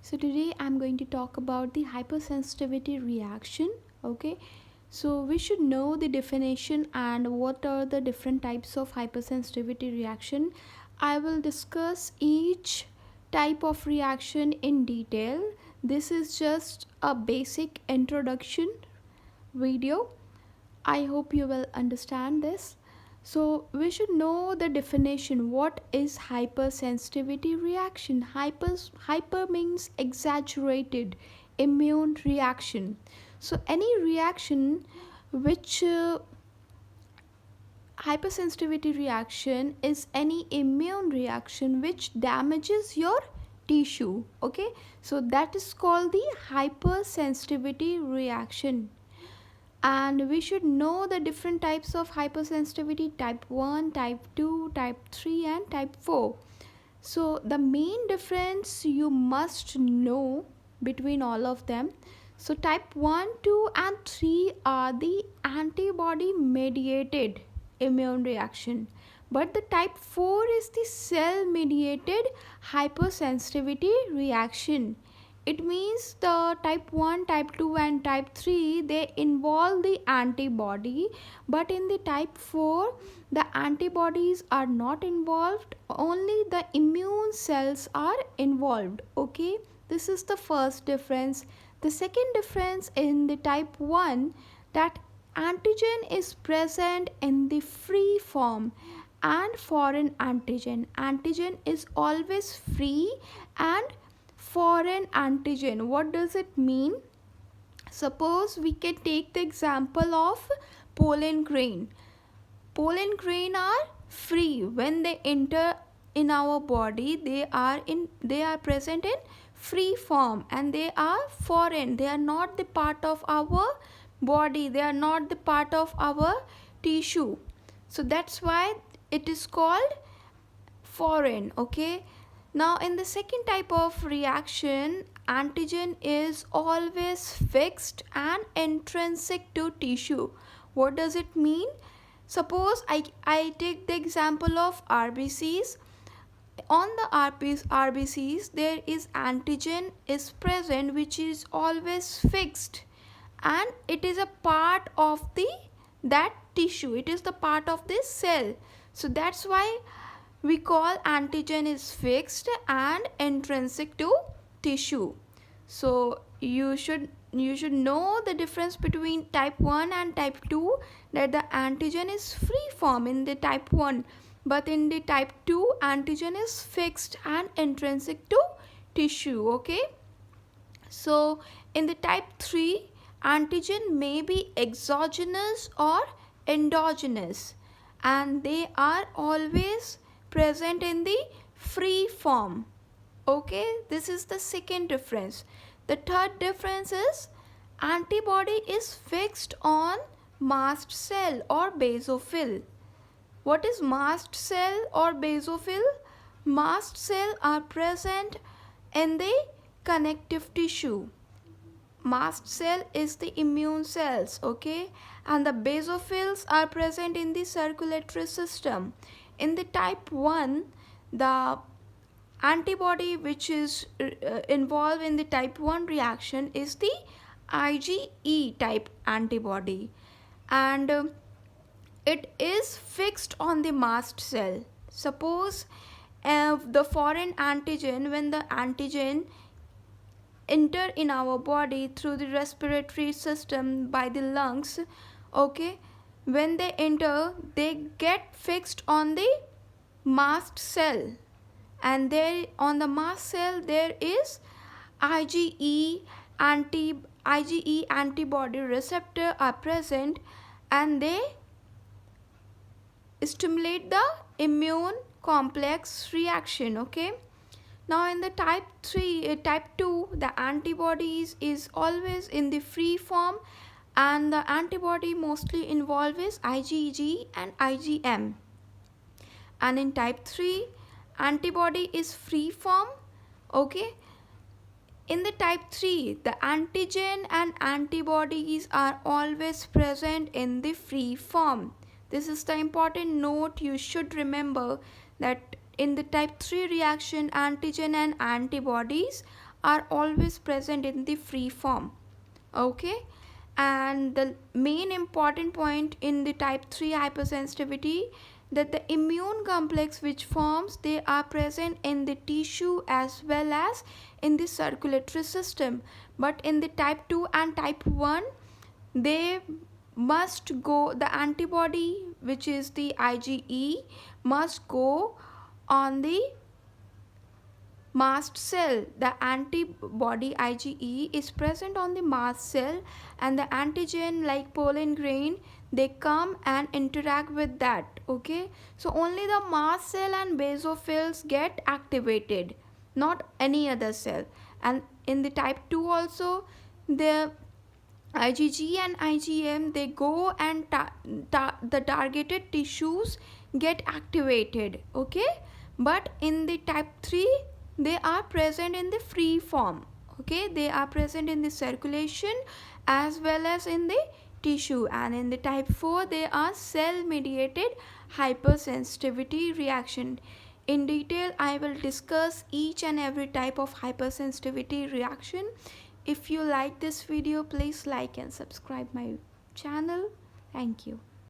So today I'm going to talk about the hypersensitivity reaction. Okay, so we should know the definition and what are the different types of hypersensitivity reaction. I will discuss each type of reaction in detail. This is just a basic introduction video. I hope you will understand this. So we should know the definition. What is hypersensitivity reaction? Hyper means exaggerated immune reaction. So any reaction which hypersensitivity reaction is any immune reaction which damages your tissue. Okay, so that is called the hypersensitivity reaction. And we should know the different types of hypersensitivity: type 1, type 2, type 3 and type 4. So the main difference you must know between all of them. So type 1, 2 and 3 are the antibody mediated immune reaction, but the type 4 is the cell mediated hypersensitivity reaction. It means the type 1, type 2 and type 3 they involve the antibody, but in the type 4 the antibodies are not involved, only the immune cells are involved. Okay, this is the first difference. The second difference in the type 1, that antigen is present in the free form and foreign antigen is always free and foreign antigen. What does it mean? Suppose we can take the example of pollen grain. Pollen grain are free. When they enter in our body, they are present in free form and they are foreign. They are not the part of our body, they are not the part of our tissue. So that's why it is called foreign. Okay, now in the second type of reaction, antigen is always fixed and intrinsic to tissue. What does it mean? Suppose I take the example of RBCs. On the RBCs there is antigen is present which is always fixed, and it is a part of the that tissue, it is the part of this cell. So that's why we call antigen is fixed and intrinsic to tissue. So you should know the difference between type 1 and type 2, that the antigen is free form in the type 1, but in the type 2 antigen is fixed and intrinsic to tissue. Okay, so in the type 3, antigen may be exogenous or endogenous, and they are always present in the free form. Okay, this is the second difference. The third difference is antibody is fixed on mast cell or basophil. What is mast cell or basophil? Mast cell are present in the connective tissue. Mast cell is the immune cells. Okay, and the basophils are present in the circulatory system. In the type 1, the antibody which is involved in the type 1 reaction is the IgE type antibody, and it is fixed on the mast cell. Suppose the foreign antigen, when the antigen enter in our body through the respiratory system by the lungs, okay, when they enter they get fixed on the mast cell, and there on the mast cell there is IgE antibody receptor are present, and they stimulate the immune complex reaction. Okay, now in the type 2, the antibodies is always in the free form, and the antibody mostly involved is IgG and IgM. And in type 3, antibody is free form. Okay, in the type 3, the antigen and antibodies are always present in the free form. This is the important note you should remember, that in the type 3 reaction, antigen and antibodies are always present in the free form. Okay, and the main important point in the type 3 hypersensitivity, that the immune complex which forms, they are present in the tissue as well as in the circulatory system. But in the type 2 and type 1, they must go, the antibody which is the IgE must go on the mast cell. The antibody IgE is present on the mast cell, and the antigen like pollen grain, they come and interact with that. Okay, so only the mast cell and basophils get activated, not any other cell. And in the type 2 also, the IgG and IgM, they go and the targeted tissues get activated. Okay, but in the type 3, they are present in the free form. Okay, they are present in the circulation as well as in the tissue. And in the type 4, they are cell mediated hypersensitivity reaction. In detail, I will discuss each and every type of hypersensitivity reaction. If you like this video, please like and subscribe my channel. Thank you.